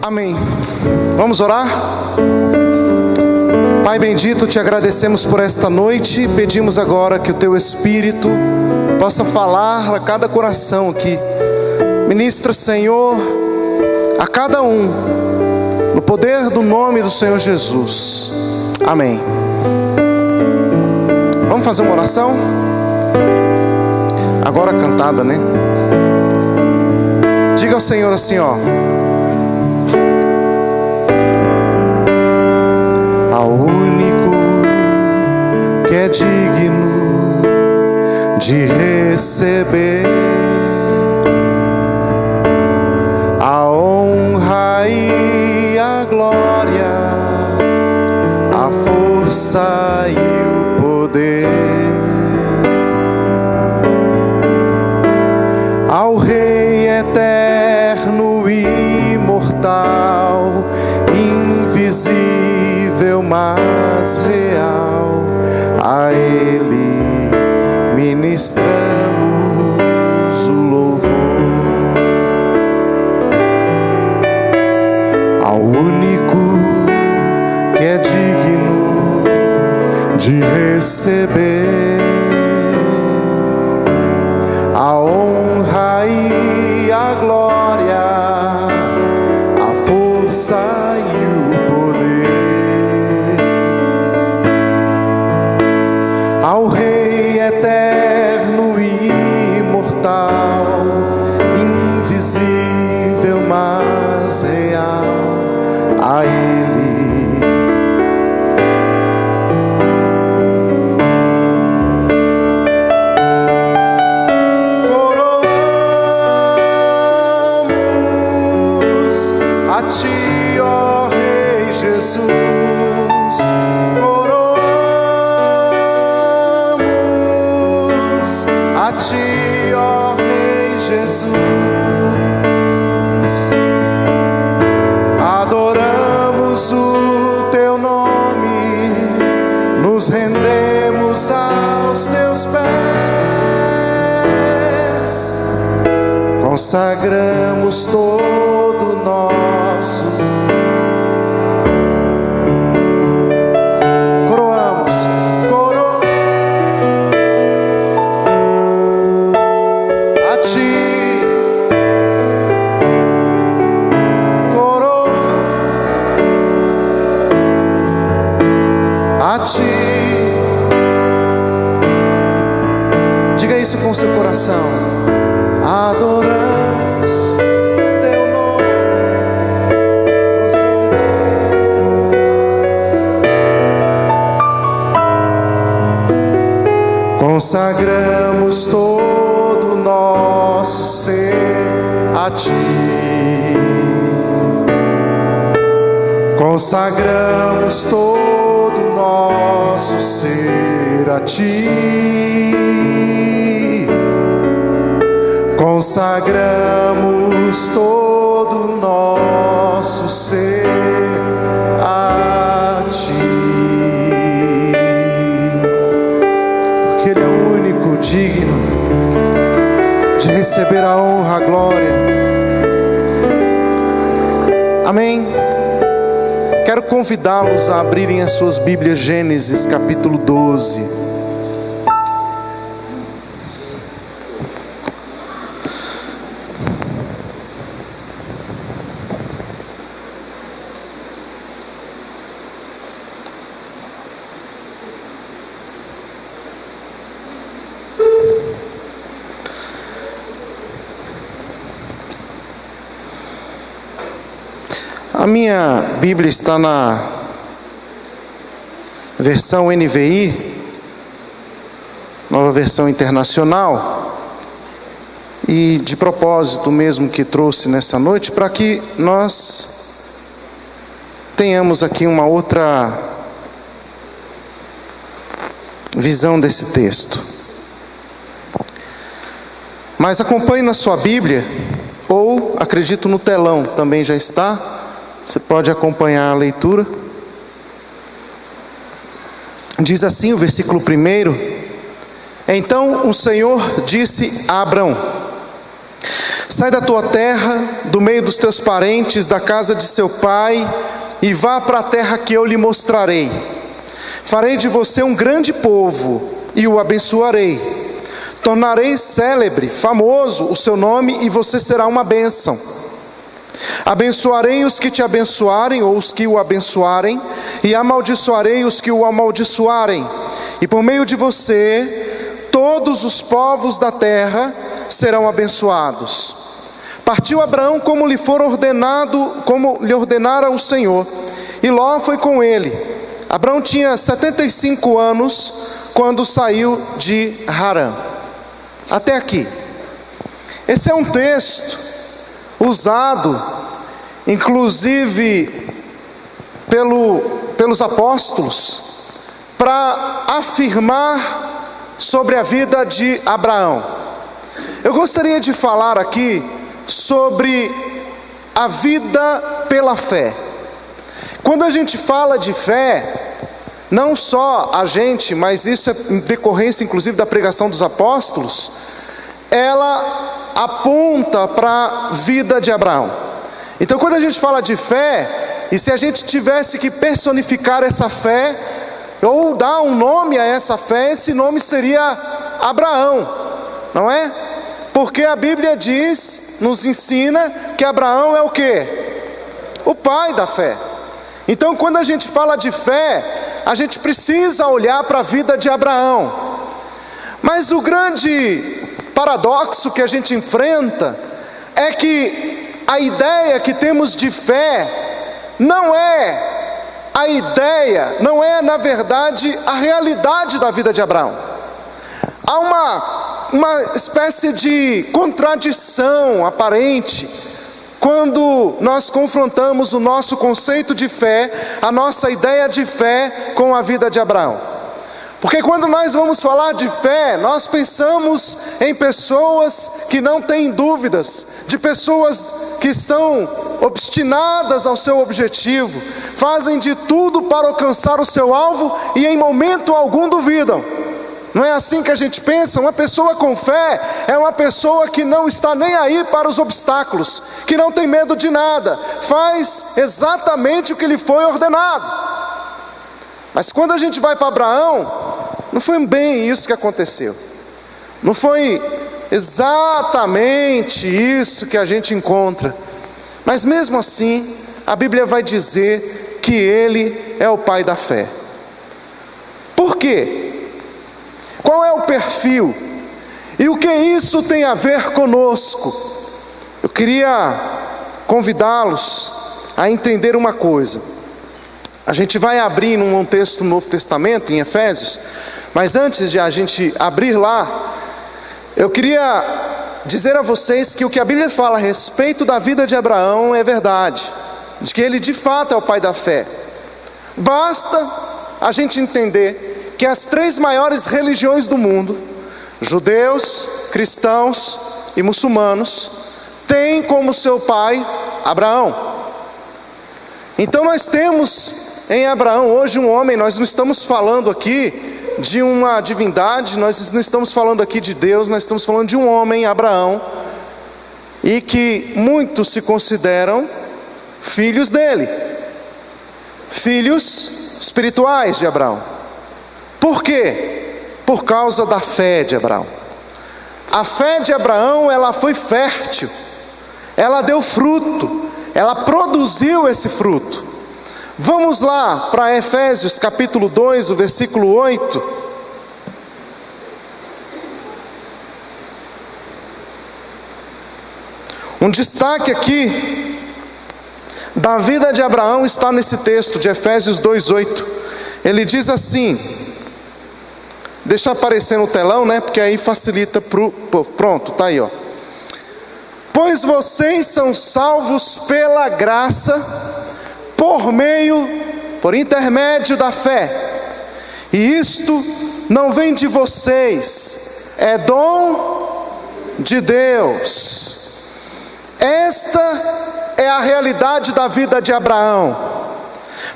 Amém. Vamos orar? Pai bendito, te agradecemos por esta noite. Pedimos agora que o teu Espírito possa falar a cada coração aqui. Ministra, Senhor, a cada um, no poder do nome do Senhor Jesus. Amém. Vamos fazer uma oração? Agora cantada, né? Diga ao Senhor assim, ó: ao único que é digno de receber a honra e a glória, a força e o poder, ao Rei eterno e imortal, invisível mas real, a Ele ministramos o louvor. Ao único que é digno de receber a honra e a glória, a força e o poder, ao Rei eterno e imortal, invisível mas real, a Ele a ti, ó Rei Jesus, coroamos a ti, ó Rei Jesus, adoramos o teu nome, nos rendemos aos teus pés, consagramos todo nosso, coroamos a ti, coroamos a ti. Diga isso com seu coração: adoramos teu nome, nos rendemos, consagramos todo o nosso ser a ti, consagramos todo o nosso ser a ti, consagramos todo o nosso ser a ti, porque Ele é o único digno de receber a honra, a glória. Amém. Quero convidá-los a abrirem as suas Bíblias, Gênesis capítulo 12. A minha Bíblia está na versão NVI, Nova Versão Internacional, e de propósito mesmo que trouxe nessa noite, para que nós tenhamos aqui uma outra visão desse texto. Mas acompanhe na sua Bíblia, ou acredito no telão, também já está. Você pode acompanhar a leitura. Diz assim o versículo 1: Então o Senhor disse a Abrão: sai da tua terra, do meio dos teus parentes, da casa de seu pai, e vá para a terra que eu lhe mostrarei. Farei de você um grande povo, e o abençoarei. Tornarei célebre, famoso o seu nome, e você será uma bênção. Abençoarei os que te abençoarem, ou os que o abençoarem, e amaldiçoarei os que o amaldiçoarem. E por meio de você, todos os povos da terra serão abençoados. Partiu Abraão como lhe for ordenado, como lhe ordenara o Senhor, e Ló foi com ele. Abraão tinha 75 anos quando saiu de Harã. Até aqui. Esse é um texto usado, inclusive, pelos apóstolos, para afirmar sobre a vida de Abraão. Eu gostaria de falar aqui sobre a vida pela fé. Quando a gente fala de fé, não só a gente, mas isso é em decorrência inclusive da pregação dos apóstolos, ela aponta para a vida de Abraão. Então quando a gente fala de fé, e se a gente tivesse que personificar essa fé, ou dar um nome a essa fé, esse nome seria Abraão, não é? Porque a Bíblia diz, nos ensina que Abraão é o quê? O pai da fé. Então quando a gente fala de fé, a gente precisa olhar para a vida de Abraão. Mas o grande paradoxo que a gente enfrenta é que a ideia que temos de fé não é a ideia, não é na verdade a realidade da vida de Abraão. Há uma espécie de contradição aparente quando nós confrontamos o nosso conceito de fé, a nossa ideia de fé com a vida de Abraão. Porque quando nós vamos falar de fé, nós pensamos em pessoas que não têm dúvidas, de pessoas que estão obstinadas ao seu objetivo, fazem de tudo para alcançar o seu alvo e em momento algum duvidam. Não é assim que a gente pensa? Uma pessoa com fé é uma pessoa que não está nem aí para os obstáculos, que não tem medo de nada, faz exatamente o que lhe foi ordenado. Mas quando a gente vai para Abraão, não foi bem isso que aconteceu. Não foi exatamente isso que a gente encontra. Mas mesmo assim, a Bíblia vai dizer que ele é o pai da fé. Por quê? Qual é o perfil? E o que isso tem a ver conosco? Eu queria convidá-los a entender uma coisa. A gente vai abrir num texto do Novo Testamento, em Efésios, mas antes de a gente abrir lá, eu queria dizer a vocês que o que a Bíblia fala a respeito da vida de Abraão é verdade, de que ele de fato é o pai da fé. Basta a gente entender que as três maiores religiões do mundo, judeus, cristãos e muçulmanos, têm como seu pai Abraão. Então nós temos em Abraão hoje um homem, nós não estamos falando aqui de uma divindade, nós não estamos falando aqui de Deus, nós estamos falando de um homem, Abraão, e que muitos se consideram filhos dele, filhos espirituais de Abraão. Por quê? Por causa da fé de Abraão. A fé de Abraão, ela foi fértil, ela deu fruto, ela produziu esse fruto. Vamos lá para Efésios capítulo 2, o versículo 8. Um destaque aqui da vida de Abraão está nesse texto de Efésios 2:8. Ele diz assim, deixa aparecer no telão, né? Porque aí facilita pronto, tá aí, ó. Pois vocês são salvos pela graça, por intermédio da fé. E isto não vem de vocês, é dom de Deus. Esta é a realidade da vida de Abraão.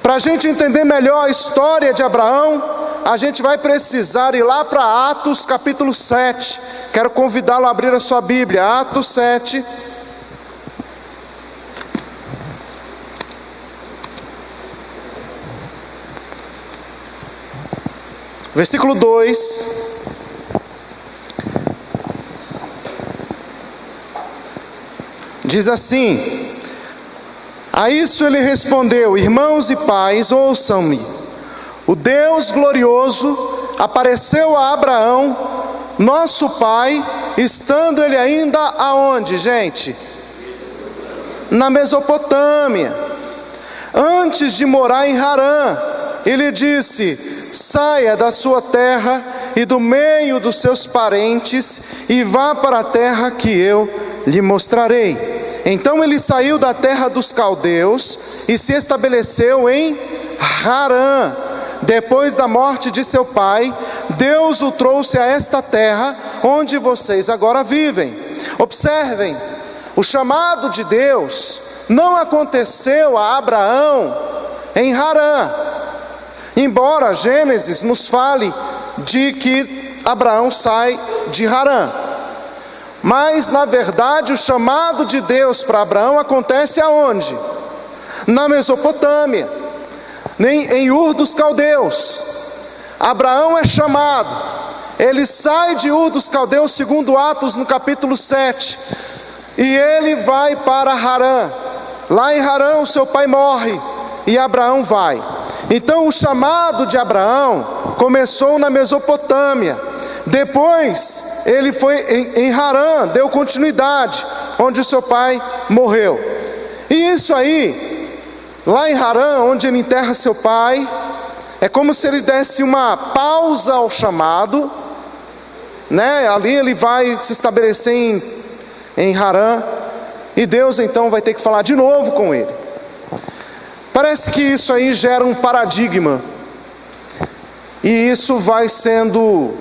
Para a gente entender melhor a história de Abraão, a gente vai precisar ir lá para Atos capítulo 7. Quero convidá-lo a abrir a sua Bíblia, Atos 7, Versículo 2. Diz assim: a isso ele respondeu: irmãos e pais, ouçam-me. O Deus glorioso apareceu a Abraão, nosso pai, estando ele ainda aonde, gente? Na Mesopotâmia, antes de morar em Harã. Ele disse: saia da sua terra e do meio dos seus parentes e vá para a terra que eu lhe mostrarei. Então ele saiu da terra dos caldeus e se estabeleceu em Harã. Depois da morte de seu pai, Deus o trouxe a esta terra onde vocês agora vivem. Observem, o chamado de Deus não aconteceu a Abraão em Harã, embora Gênesis nos fale de que Abraão sai de Harã. Mas na verdade o chamado de Deus para Abraão acontece aonde? Na Mesopotâmia, em Ur dos Caldeus. Abraão é chamado, ele sai de Ur dos Caldeus, segundo Atos no capítulo 7, e ele vai para Harã. Lá em Harã o seu pai morre e Abraão vai. Então o chamado de Abraão começou na Mesopotâmia. Depois ele foi em Harã, deu continuidade, onde o seu pai morreu. E isso aí, lá em Harã, onde ele enterra seu pai, é como se ele desse uma pausa ao chamado, né? Ali ele vai se estabelecer em Harã, e Deus então vai ter que falar de novo com ele. Parece que isso aí gera um paradigma, e isso vai sendo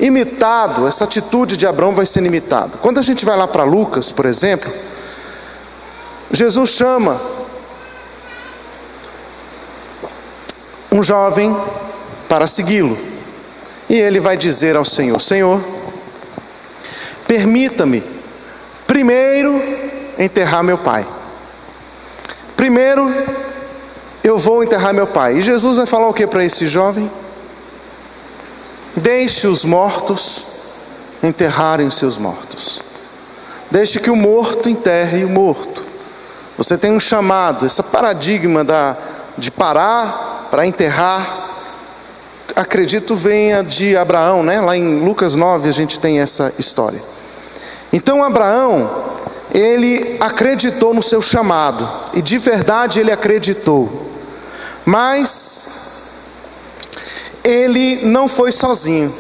imitado, essa atitude de Abraão vai sendo imitada. Quando a gente vai lá para Lucas, por exemplo, Jesus chama um jovem para segui-lo, e ele vai dizer ao Senhor: Senhor, permita-me primeiro enterrar meu pai. Primeiro eu vou enterrar meu pai. E Jesus vai falar o que para esse jovem? Deixe os mortos enterrarem os seus mortos. Deixe que o morto enterre o morto. Você tem um chamado, esse paradigma de parar para enterrar, acredito venha de Abraão, né? Lá em Lucas 9 a gente tem essa história. Então Abraão, ele acreditou no seu chamado, e de verdade ele acreditou, mas ele não foi sozinho.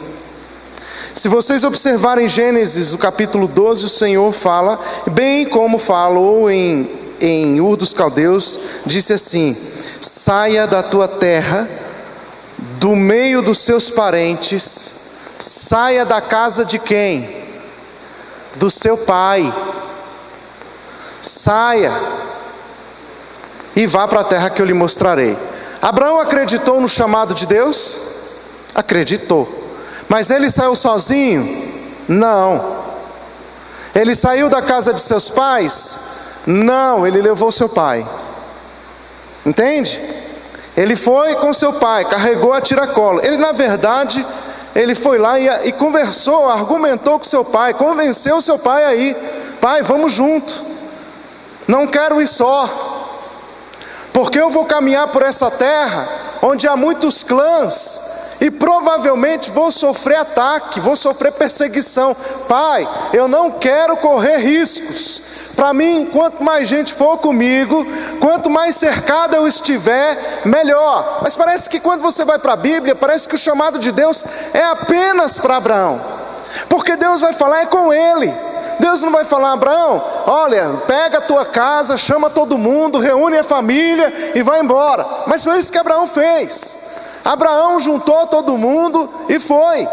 Se vocês observarem Gênesis, no capítulo 12, o Senhor fala, bem como falou em Ur dos Caldeus, disse assim: saia da tua terra, do meio dos seus parentes, saia da casa de quem? Do seu pai. Saia e vá para a terra que eu lhe mostrarei. Abraão acreditou no chamado de Deus? Acreditou. Mas ele saiu sozinho? Não. Ele saiu da casa de seus pais? Não, ele levou seu pai. Entende? Ele foi com seu pai, carregou a tiracolo. Ele, na verdade, ele foi lá e conversou, argumentou com seu pai, convenceu seu pai aí: pai, vamos junto, não quero ir só, porque eu vou caminhar por essa terra onde há muitos clãs e provavelmente vou sofrer ataque, vou sofrer perseguição. Pai, eu não quero correr riscos. Para mim, quanto mais gente for comigo, quanto mais cercado eu estiver, melhor. Mas parece que quando você vai para a Bíblia, parece que o chamado de Deus é apenas para Abraão, porque Deus vai falar com ele. Deus não vai falar: Abraão, olha, pega a tua casa, chama todo mundo, reúne a família e vai embora. Mas foi isso que Abraão fez. Abraão juntou todo mundo e foi.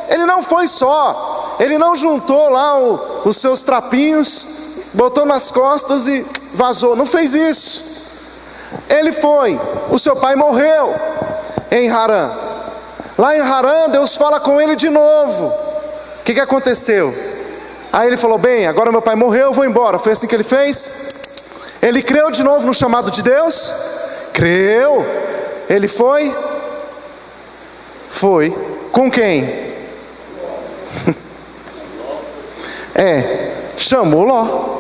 Ele não foi só, ele não juntou lá os seus trapinhos, botou nas costas e vazou, não fez isso. Ele foi, o seu pai morreu em Harã. Lá em Harã, Deus fala com ele de novo. O que aconteceu? Aí ele falou: bem, agora meu pai morreu, eu vou embora. Foi assim que ele fez? Ele creu de novo no chamado de Deus? Creu. Ele foi? Foi. Com quem? Chamou Ló.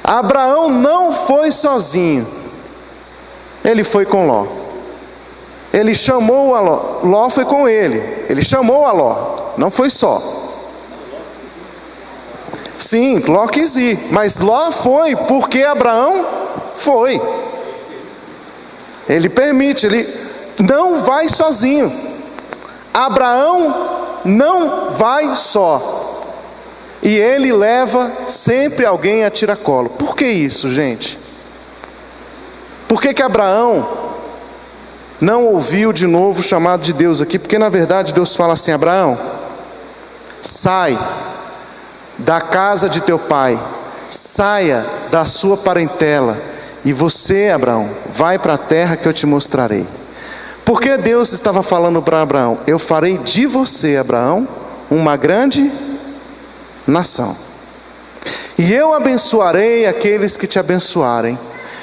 Abraão não foi sozinho, ele foi com Ló. Ele chamou a Ló. Ló foi com ele. Ele chamou a Ló, não foi só. Sim, Ló quis ir, mas Ló foi porque Abraão foi. Ele permite, ele não vai sozinho. Abraão não vai só. E ele leva sempre alguém a tiracolo. Por que isso, gente? Por que Abraão não ouviu de novo o chamado de Deus aqui? Porque na verdade Deus fala assim: Abraão, sai da casa de teu pai, saia da sua parentela, e você, Abraão, vai para a terra que eu te mostrarei. Porque Deus estava falando para Abraão: eu farei de você, Abraão, uma grande nação, e eu abençoarei aqueles que te abençoarem,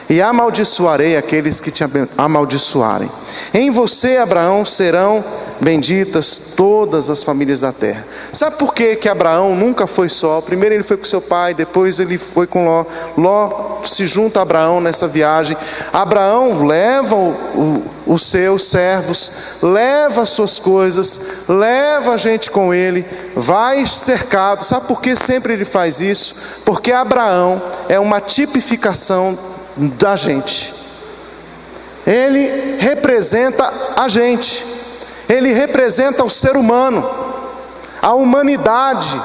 e amaldiçoarei aqueles que te amaldiçoarem. Em você, Abraão, serão benditas todas as famílias da terra. Sabe por que Abraão nunca foi só? Primeiro ele foi com seu pai, depois ele foi com Ló. Ló se junta a Abraão nessa viagem. Abraão leva os seus servos, leva as suas coisas, leva a gente com ele, vai cercado. Sabe por que sempre ele faz isso? Porque Abraão é uma tipificação da gente. Ele representa a gente. Ele representa o ser humano, a humanidade.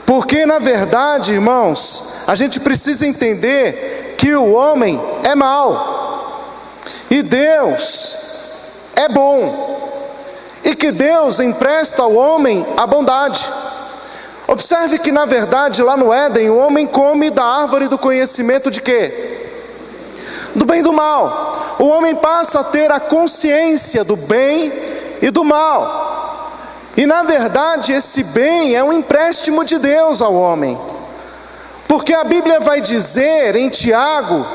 Porque na verdade, irmãos, a gente precisa entender que o homem é mau e Deus é bom, e que Deus empresta ao homem a bondade. Observe que na verdade lá no Éden o homem come da árvore do conhecimento de quê? Do bem e do mal. O homem passa a ter a consciência do bem e do mal. E na verdade esse bem é um empréstimo de Deus ao homem. Porque a Bíblia vai dizer em Tiago,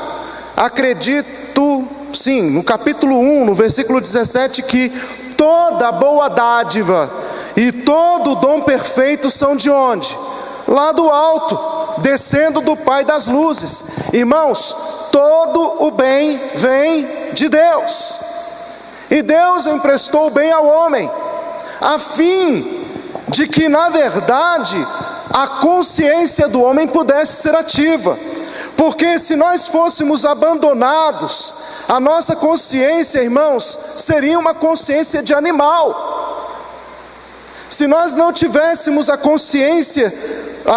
acredito, sim, no capítulo 1, no versículo 17, que toda boa dádiva e todo dom perfeito são de onde? Lá do alto, descendo do Pai das luzes. Irmãos, todo o bem vem de Deus. E Deus emprestou o bem ao homem, a fim de que na verdade a consciência do homem pudesse ser ativa. Porque se nós fôssemos abandonados, a nossa consciência, irmãos, seria uma consciência de animal. Se nós não tivéssemos a consciência,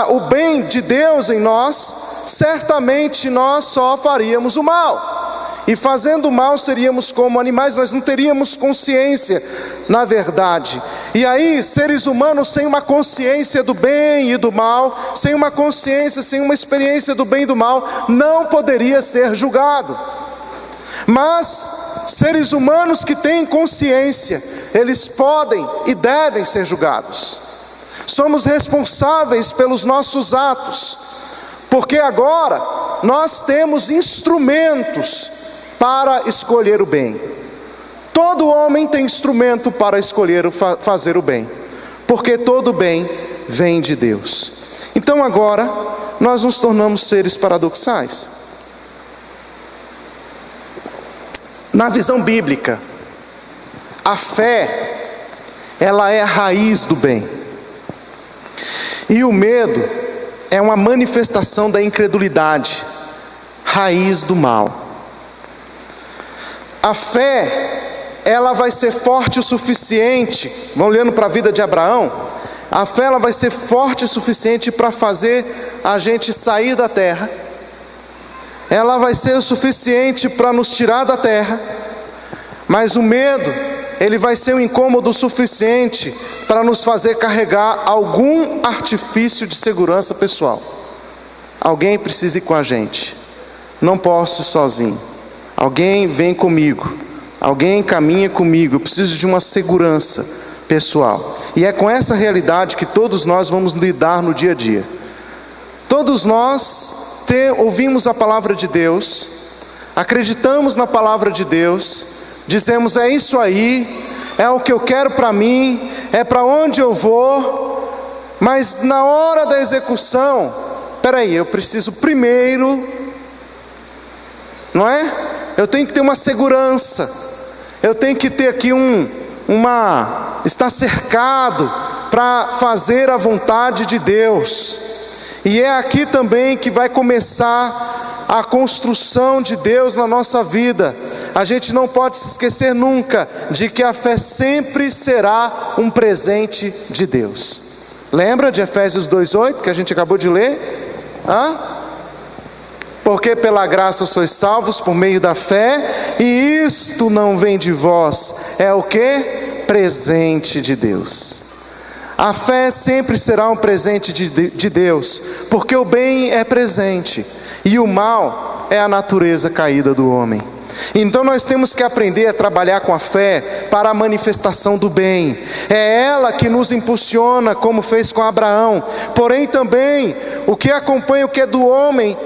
o bem de Deus em nós, certamente nós só faríamos o mal. E fazendo o mal seríamos como animais, nós não teríamos consciência, na verdade. E aí, seres humanos sem uma consciência do bem e do mal, sem uma consciência, sem uma experiência do bem e do mal, não poderia ser julgado. Mas seres humanos que têm consciência, eles podem e devem ser julgados. Somos responsáveis pelos nossos atos, porque agora nós temos instrumentos para escolher o bem. Todo homem tem instrumento para escolher fazer o bem, porque todo bem vem de Deus. Então agora nós nos tornamos seres paradoxais. Na visão bíblica, a fé, ela é a raiz do bem. E o medo é uma manifestação da incredulidade, raiz do mal. A fé, ela vai ser forte o suficiente, vão olhando para a vida de Abraão, a fé ela vai ser forte o suficiente para fazer a gente sair da terra. Ela vai ser o suficiente para nos tirar da terra. Mas o medo, ele vai ser um incômodo suficiente para nos fazer carregar algum artifício de segurança pessoal. Alguém precisa ir com a gente, não posso ir sozinho. Alguém vem comigo, alguém caminha comigo, eu preciso de uma segurança pessoal. E é com essa realidade que todos nós vamos lidar no dia a dia. Todos nós ouvimos a palavra de Deus, acreditamos na palavra de Deus, dizemos: é isso aí, é o que eu quero para mim, é para onde eu vou. Mas na hora da execução, peraí, eu preciso primeiro, não é? Eu tenho que ter uma segurança, eu tenho que ter aqui estar cercado para fazer a vontade de Deus. E é aqui também que vai começar a construção de Deus na nossa vida. A gente não pode se esquecer nunca de que a fé sempre será um presente de Deus. Lembra de Efésios 2:8 que a gente acabou de ler? Porque pela graça sois salvos por meio da fé, e isto não vem de vós, é o que? Presente de Deus. A fé sempre será um presente de Deus, porque o bem é presente e o mal é a natureza caída do homem. Então nós temos que aprender a trabalhar com a fé para a manifestação do bem. É ela que nos impulsiona, como fez com Abraão. Porém também, o que acompanha o que é do homem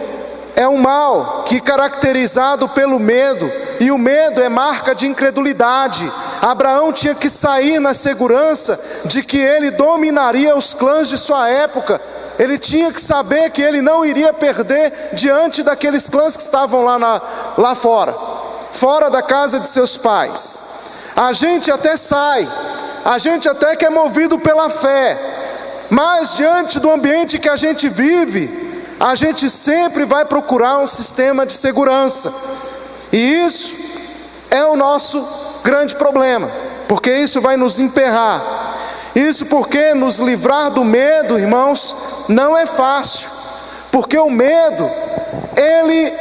é o mal, que é caracterizado pelo medo, e o medo é marca de incredulidade. Abraão tinha que sair na segurança de que ele dominaria os clãs de sua época. Ele tinha que saber que ele não iria perder diante daqueles clãs que estavam lá fora da casa de seus pais. A gente até sai, a gente até que é movido pela fé, mas diante do ambiente que a gente vive, a gente sempre vai procurar um sistema de segurança. E isso é o nosso grande problema, porque isso vai nos emperrar. Isso porque nos livrar do medo, irmãos, não é fácil. Porque o medo, ele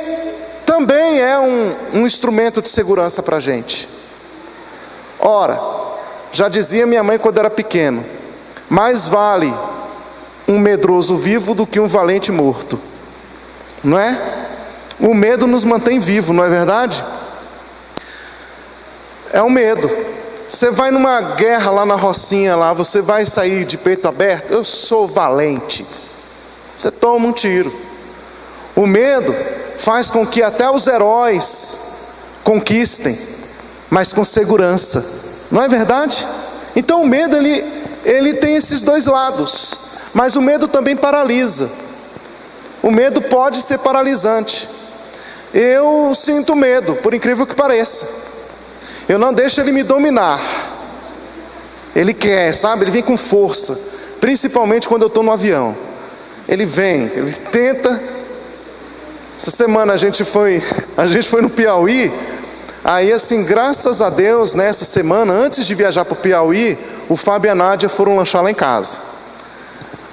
também é um instrumento de segurança para a gente. Ora, já dizia minha mãe quando era pequeno: mais vale um medroso vivo do que um valente morto. Não é? O medo nos mantém vivos, não é verdade? É o medo. Você vai numa guerra lá na rocinha, lá, você vai sair de peito aberto? Eu sou valente. Você toma um tiro. O medo faz com que até os heróis conquistem, mas com segurança. Não é verdade? Então o medo, ele tem esses dois lados. Mas o medo também paralisa. O medo pode ser paralisante. Eu sinto medo, por incrível que pareça. Eu não deixo ele me dominar. Ele quer, sabe? Ele vem com força. Principalmente quando eu estou no avião. Ele vem, ele tenta. Essa semana a gente foi no Piauí. Aí assim, graças a Deus, nessa semana, antes de viajar para o Piauí, o Fábio e a Nádia foram lanchar lá em casa.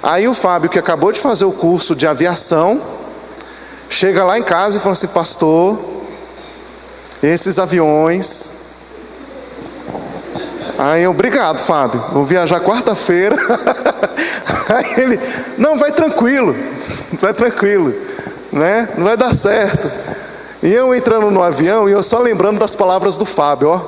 Aí o Fábio, que acabou de fazer o curso de aviação, chega lá em casa e fala assim: pastor, esses aviões... Aí eu: obrigado, Fábio, vou viajar quarta-feira. Aí ele: não, vai tranquilo, né? Não vai dar certo. E eu entrando no avião, e eu só lembrando das palavras do Fábio, ó,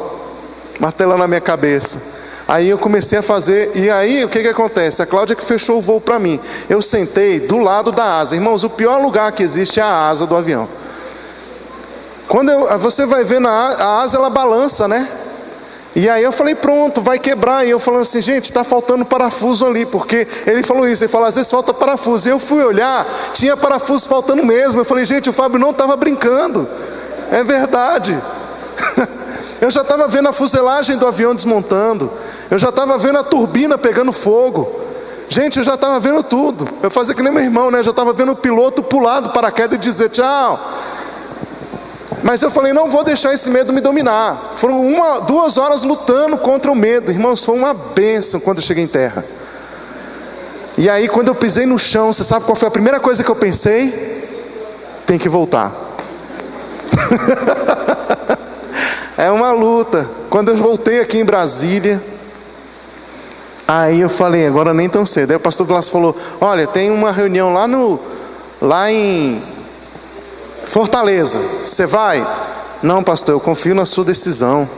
martelando na minha cabeça. Aí eu comecei a fazer, e aí o que acontece? A Cláudia que fechou o voo para mim. Eu sentei do lado da asa. Irmãos, o pior lugar que existe é a asa do avião. Quando você vai ver a asa, ela balança, né? E aí eu falei: pronto, vai quebrar. E eu falando assim: gente, está faltando parafuso ali. Porque ele falou isso, ele falou: às vezes falta parafuso. E eu fui olhar, tinha parafuso faltando mesmo. Eu falei: gente, o Fábio não estava brincando. É verdade. Eu já estava vendo a fuselagem do avião desmontando. Eu já estava vendo a turbina pegando fogo. Gente, eu já estava vendo tudo. Eu fazia que nem meu irmão, né? Eu já estava vendo o piloto pular do paraquedas e dizer tchau. Mas eu falei: não vou deixar esse medo me dominar. Foram 2 horas lutando contra o medo. Irmãos, foi uma bênção quando eu cheguei em terra. E aí quando eu pisei no chão, você sabe qual foi a primeira coisa que eu pensei? Tem que voltar. É uma luta. Quando eu voltei aqui em Brasília, aí eu falei: agora nem tão cedo. Aí o pastor Blas falou: olha, tem uma reunião lá em Fortaleza, você vai? Não, pastor, eu confio na sua decisão.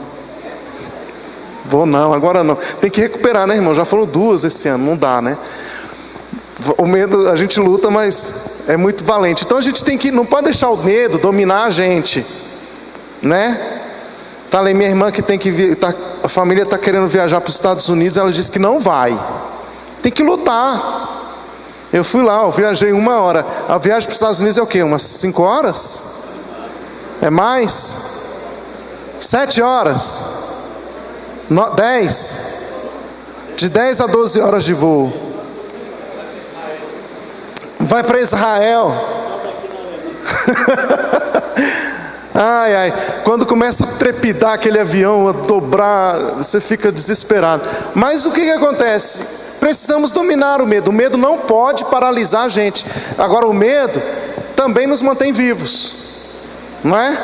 Vou não, agora não. Tem que recuperar, né, irmão? Já foram 2 esse ano, não dá, né? O medo, a gente luta, mas é muito valente. Então a gente tem que, não pode deixar o medo dominar a gente, né? Tá ali minha irmã que tem que a família está querendo viajar para os Estados Unidos, ela disse que não vai. Tem que lutar. Eu fui lá, eu viajei 1 hora. A viagem para os Estados Unidos é o quê? Umas 5 horas? É mais? 7 horas? 10? De 10 a 12 horas de voo. Vai para Israel. Ai, ai, quando começa a trepidar aquele avião, a dobrar, você fica desesperado. Mas o que acontece? Precisamos dominar o medo. O medo não pode paralisar a gente. Agora, o medo também nos mantém vivos, não é?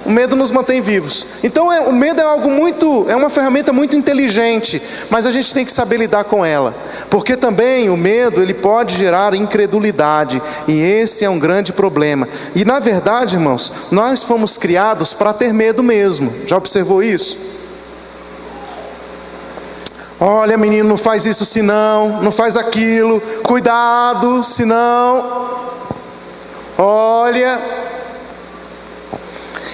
O medo nos mantém vivos. Então, o medo é uma ferramenta muito inteligente, mas a gente tem que saber lidar com ela, porque também o medo, ele pode gerar incredulidade, e esse é um grande problema. E na verdade, irmãos, nós fomos criados para ter medo mesmo. Já observou isso? Olha, menino, não faz isso senão, não faz aquilo, cuidado, senão, olha.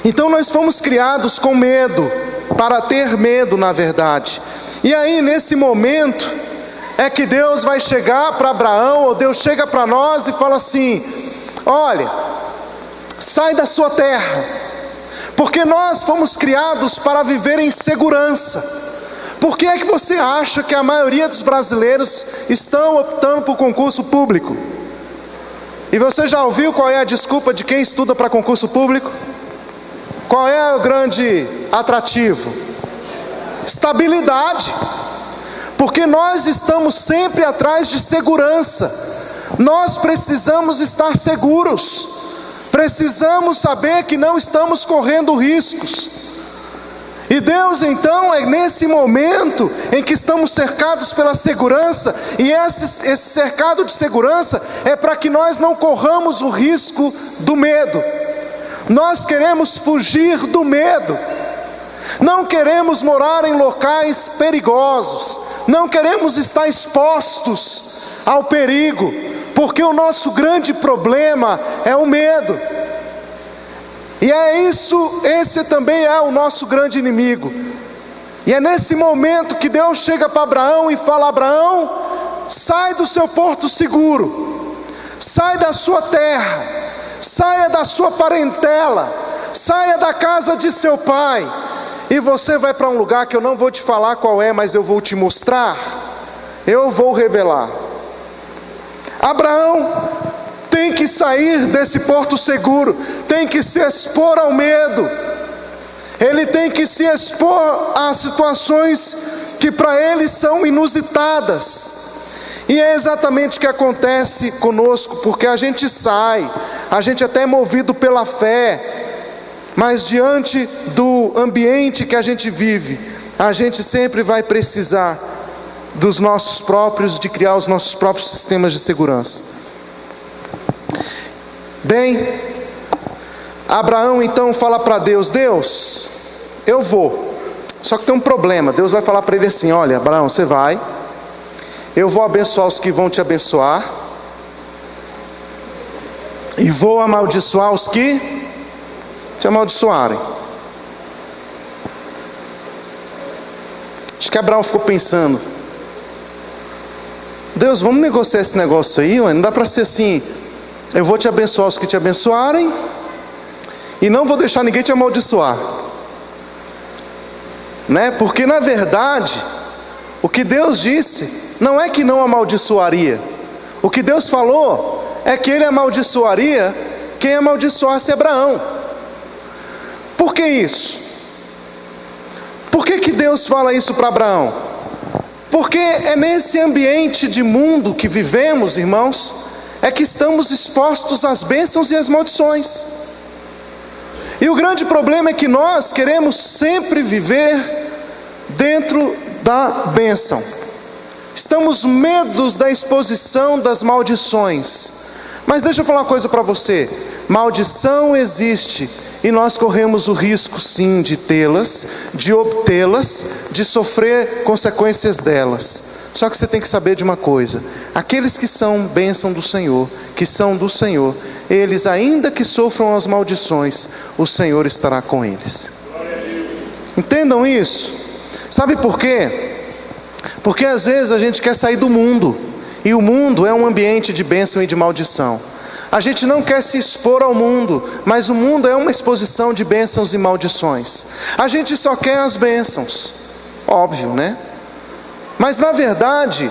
Então nós fomos criados com medo, para ter medo, na verdade. E aí, nesse momento, é que Deus vai chegar para Abraão, ou Deus chega para nós e fala assim: olha, sai da sua terra, porque nós fomos criados para viver em segurança. Por que é que você acha que a maioria dos brasileiros estão optando por concurso público? E você já ouviu qual é a desculpa de quem estuda para concurso público? Qual é o grande atrativo? Estabilidade. Porque nós estamos sempre atrás de segurança. Nós precisamos estar seguros. Precisamos saber que não estamos correndo riscos. E Deus, então, é nesse momento em que estamos cercados pela segurança, e esse cercado de segurança é para que nós não corramos o risco do medo. Nós queremos fugir do medo. Não queremos morar em locais perigosos. Não queremos estar expostos ao perigo, porque o nosso grande problema é o medo. E esse também é o nosso grande inimigo. E é nesse momento que Deus chega para Abraão e fala: Abraão, sai do seu porto seguro, sai da sua terra, saia da sua parentela, saia da casa de seu pai, e você vai para um lugar que eu não vou te falar qual é, mas eu vou te mostrar, eu vou revelar. Abraão tem que sair desse porto seguro, tem que se expor ao medo, ele tem que se expor a situações que para ele são inusitadas. E é exatamente o que acontece conosco, porque a gente sai, a gente até é movido pela fé, mas diante do ambiente que a gente vive, a gente sempre vai precisar de criar os nossos próprios sistemas de segurança. Bem, Abraão então fala para Deus: Deus, eu vou, só que tem um problema. Deus vai falar para ele assim: olha, Abraão, você vai, eu vou abençoar os que vão te abençoar, e vou amaldiçoar os que te amaldiçoarem. Acho que Abraão ficou pensando: Deus, vamos negociar esse negócio aí, ué? Não dá para ser assim: eu vou te abençoar os que te abençoarem, e não vou deixar ninguém te amaldiçoar, né? Porque na verdade, o que Deus disse não é que não amaldiçoaria. O que Deus falou é que ele amaldiçoaria quem amaldiçoasse Abraão. Por que isso? Por que Deus fala isso para Abraão? Porque é nesse ambiente de mundo que vivemos, irmãos, é que estamos expostos às bênçãos e às maldições. E o grande problema é que nós queremos sempre viver dentro da bênção. Estamos medos da exposição das maldições. Mas deixa eu falar uma coisa para você: maldição existe e nós corremos o risco sim de tê-las, de obtê-las, de sofrer consequências delas. Só que você tem que saber de uma coisa: aqueles que são bênção do Senhor, que são do Senhor, eles, ainda que sofram as maldições, o Senhor estará com eles. Entendam isso. Sabe por quê? Porque às vezes a gente quer sair do mundo, e o mundo é um ambiente de bênção e de maldição. A gente não quer se expor ao mundo, mas o mundo é uma exposição de bênçãos e maldições. A gente só quer as bênçãos, óbvio, né? Mas na verdade,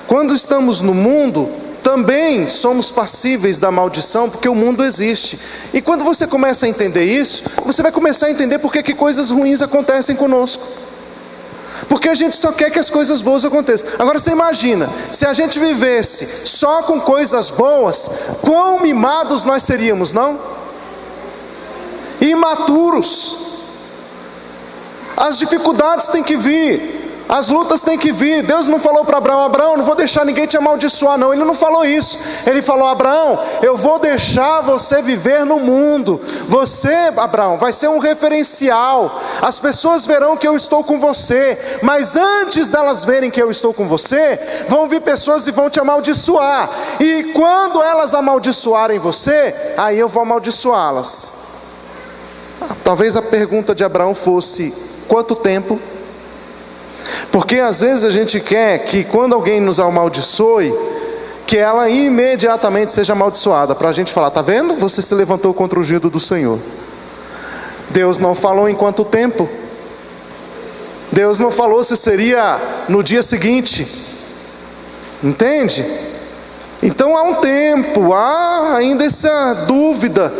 quando estamos no mundo, também somos passíveis da maldição, porque o mundo existe. E quando você começa a entender isso, você vai começar a entender por que coisas ruins acontecem conosco. Porque a gente só quer que as coisas boas aconteçam. Agora você imagina, se a gente vivesse só com coisas boas, quão mimados nós seríamos, não? Imaturos. As dificuldades têm que vir, as lutas têm que vir. Deus não falou para Abraão: Abraão, não vou deixar ninguém te amaldiçoar, não. Ele não falou isso. Ele falou: Abraão, eu vou deixar você viver no mundo. Você, Abraão, vai ser um referencial. As pessoas verão que eu estou com você, mas antes delas verem que eu estou com você, vão vir pessoas e vão te amaldiçoar. E quando elas amaldiçoarem você, aí eu vou amaldiçoá-las. Talvez a pergunta de Abraão fosse: quanto tempo? Porque às vezes a gente quer que quando alguém nos amaldiçoe, que ela imediatamente seja amaldiçoada, para a gente falar: tá vendo? Você se levantou contra o ungido do Senhor. Deus não falou em quanto tempo. Deus não falou se seria no dia seguinte. Entende? Então há um tempo, há ainda essa dúvida.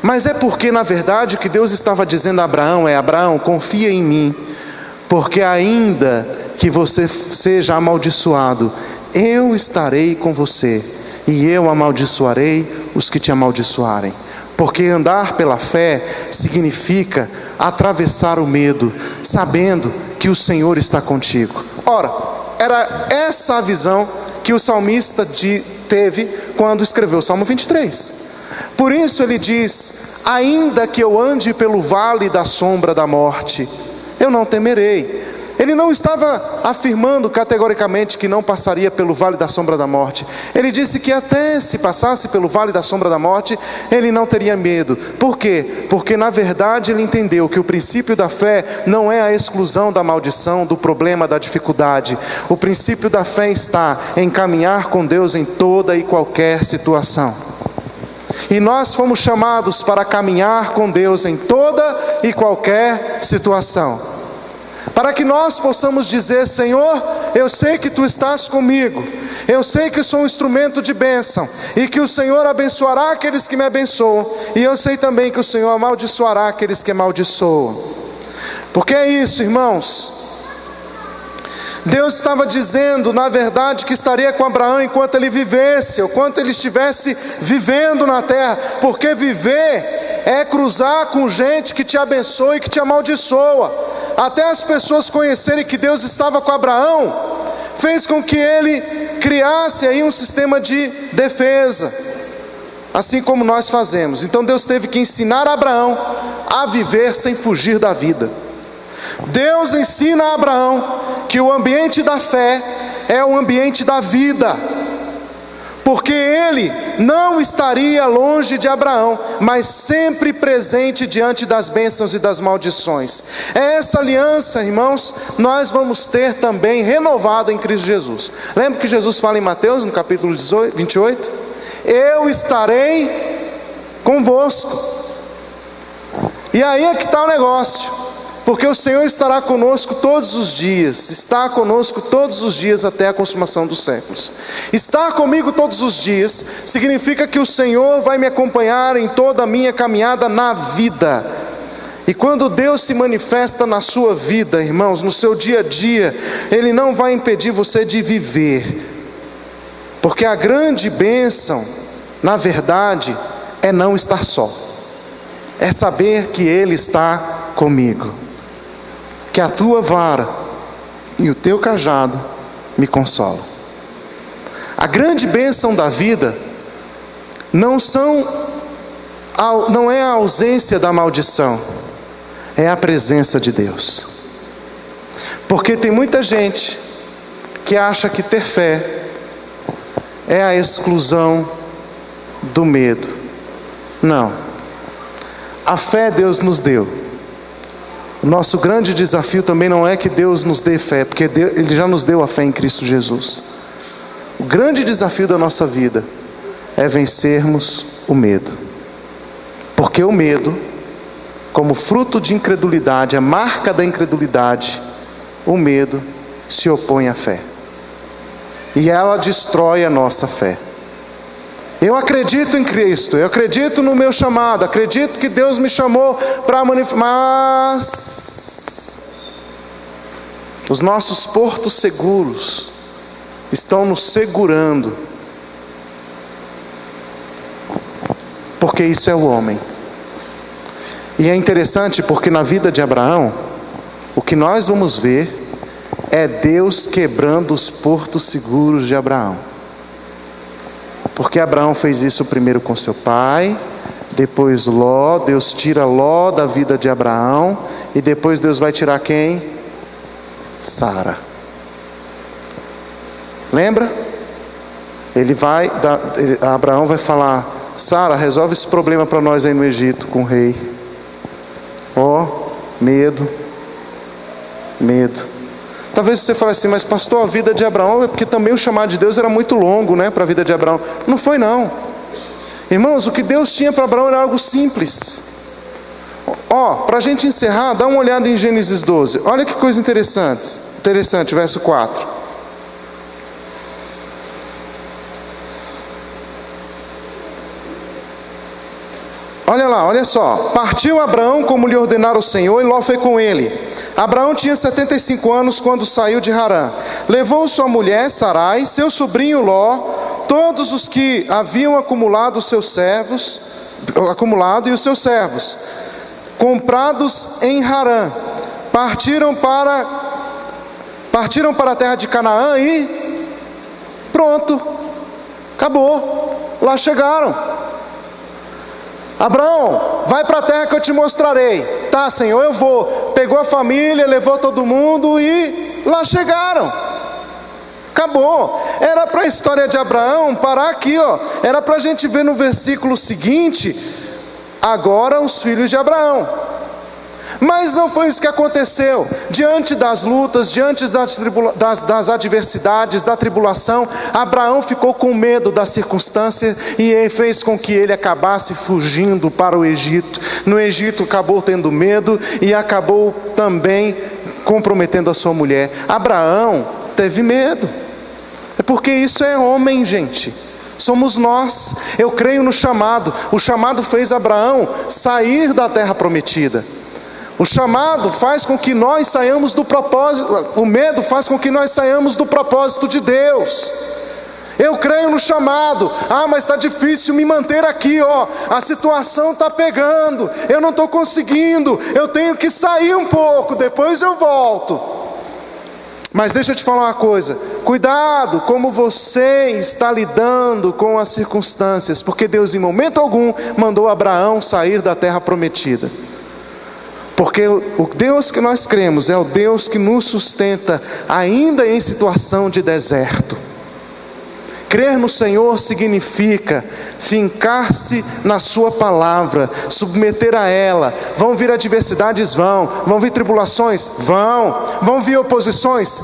Mas é porque na verdade o que Deus estava dizendo a Abraão é: Abraão, confia em mim, porque ainda que você seja amaldiçoado, eu estarei com você, e eu amaldiçoarei os que te amaldiçoarem. Porque andar pela fé significa atravessar o medo, sabendo que o Senhor está contigo. Ora, era essa a visão que o salmista teve quando escreveu o Salmo 23. Por isso ele diz: ainda que eu ande pelo vale da sombra da morte, eu não temerei. Ele não estava afirmando categoricamente que não passaria pelo vale da sombra da morte. Ele disse que até se passasse pelo vale da sombra da morte, ele não teria medo. Por quê? Porque na verdade ele entendeu que o princípio da fé não é a exclusão da maldição, do problema, da dificuldade. O princípio da fé está em caminhar com Deus em toda e qualquer situação. E nós fomos chamados para caminhar com Deus em toda e qualquer situação, para que nós possamos dizer: Senhor, eu sei que Tu estás comigo, eu sei que eu sou um instrumento de bênção, e que o Senhor abençoará aqueles que me abençoam, e eu sei também que o Senhor amaldiçoará aqueles que amaldiçoam. Porque é isso, irmãos. Deus estava dizendo, na verdade, que estaria com Abraão enquanto ele vivesse, ou enquanto ele estivesse vivendo na terra. Porque viver é cruzar com gente que te abençoa e que te amaldiçoa. Até as pessoas conhecerem que Deus estava com Abraão, fez com que ele criasse aí um sistema de defesa, assim como nós fazemos. Então Deus teve que ensinar Abraão a viver sem fugir da vida. Deus ensina a Abraão que o ambiente da fé é o ambiente da vida, porque ele não estaria longe de Abraão, mas sempre presente diante das bênçãos e das maldições. É essa aliança, irmãos, nós vamos ter também renovada em Cristo Jesus. Lembra que Jesus fala em Mateus, no capítulo 28? Eu estarei convosco. E aí é que está o negócio. Porque o Senhor estará conosco todos os dias, está conosco todos os dias até a consumação dos séculos. Estar comigo todos os dias significa que o Senhor vai me acompanhar em toda a minha caminhada na vida. E quando Deus se manifesta na sua vida, irmãos, no seu dia a dia, Ele não vai impedir você de viver. Porque a grande bênção, na verdade, é não estar só. É saber que Ele está comigo. Que a tua vara e o teu cajado me consolam. A grande bênção da vida não são não é a ausência da maldição, é a presença de Deus. Porque tem muita gente que acha que ter fé é a exclusão do medo. Não. A fé Deus nos deu. O nosso grande desafio também não é que Deus nos dê fé, porque Ele já nos deu a fé em Cristo Jesus. O grande desafio da nossa vida é vencermos o medo. Porque o medo, como fruto de incredulidade, a marca da incredulidade, o medo se opõe à fé. E ela destrói a nossa fé. Eu acredito em Cristo, eu acredito no meu chamado, acredito que Deus me chamou para manifestar, mas os nossos portos seguros estão nos segurando, porque isso é o homem. E é interessante porque na vida de Abraão, o que nós vamos ver é Deus quebrando os portos seguros de Abraão. Porque Abraão fez isso primeiro com seu pai, depois Ló. Deus tira Ló da vida de Abraão, e depois Deus vai tirar quem? Sara. Lembra? Abraão vai falar: Sara, resolve esse problema para nós aí no Egito com o rei. Medo. Talvez você fale assim: mas pastor, a vida de Abraão é porque também o chamado de Deus era muito longo, né, para a vida de Abraão. Não foi não. Irmãos, o que Deus tinha para Abraão era algo simples. Para a gente encerrar, dá uma olhada em Gênesis 12. Olha que coisa interessante, verso 4. Olha lá, olha só. Partiu Abraão como lhe ordenara o Senhor, e Ló foi com ele. Abraão tinha 75 anos quando saiu de Harã. Levou sua mulher Sarai, seu sobrinho Ló, todos os que haviam acumulado e os seus servos, comprados em Harã. Partiram para a terra de Canaã e pronto, acabou. Lá chegaram. Abraão, vai para a terra que eu te mostrarei. Tá, Senhor, eu vou. Pegou a família, levou todo mundo e lá chegaram. Acabou. Era para a história de Abraão parar aqui, Era para a gente ver no versículo seguinte, agora os filhos de Abraão. Mas não foi isso que aconteceu. Diante das lutas, diante das adversidades, da tribulação, Abraão ficou com medo da circunstância e fez com que ele acabasse fugindo para o Egito. No Egito acabou tendo medo e acabou também comprometendo a sua mulher. Abraão teve medo. É porque isso é homem, gente. Somos nós. Eu creio no chamado. O chamado fez Abraão sair da terra prometida. O chamado faz com que nós saiamos do propósito, o medo faz com que nós saiamos do propósito de Deus. Eu creio no chamado. Mas está difícil me manter aqui, a situação está pegando, eu não estou conseguindo, eu tenho que sair um pouco, depois eu volto. Mas deixa eu te falar uma coisa, cuidado como você está lidando com as circunstâncias, porque Deus em momento algum mandou Abraão sair da terra prometida. Porque o Deus que nós cremos é o Deus que nos sustenta ainda em situação de deserto. Crer no Senhor significa fincar-se na sua palavra, submeter a ela. Vão vir adversidades? Vão vir tribulações? Vão vir oposições?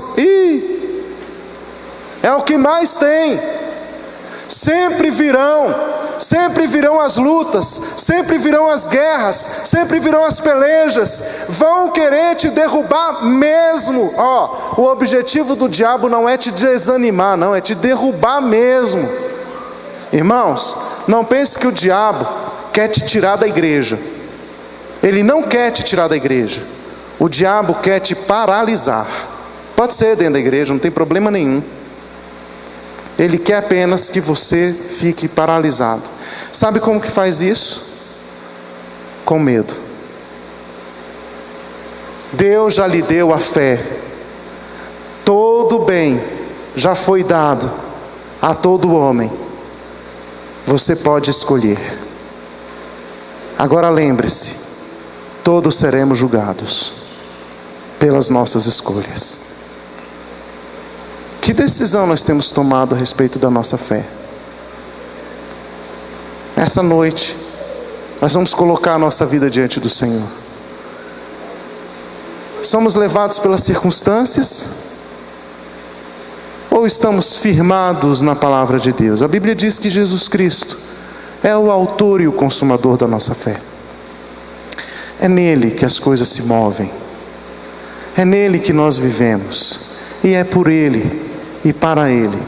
É o que mais tem. Sempre virão as lutas, sempre virão as guerras, sempre virão as pelejas, vão querer te derrubar mesmo. O objetivo do diabo não é te desanimar, não, é te derrubar mesmo. Irmãos, não pense que o diabo quer te tirar da igreja. Ele não quer te tirar da igreja. O diabo quer te paralisar. Pode ser dentro da igreja, não tem problema nenhum. Ele quer apenas que você fique paralisado. Sabe como que faz isso? Com medo. Deus já lhe deu a fé. Todo bem já foi dado a todo homem. Você pode escolher. Agora lembre-se, todos seremos julgados pelas nossas escolhas. Que decisão nós temos tomado a respeito da nossa fé? Essa noite, nós vamos colocar a nossa vida diante do Senhor. Somos levados pelas circunstâncias? Ou estamos firmados na palavra de Deus? A Bíblia diz que Jesus Cristo é o autor e o consumador da nossa fé. É nele que as coisas se movem. É nele que nós vivemos. E é por ele e para ele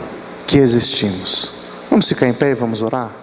que existimos. Vamos ficar em pé e vamos orar?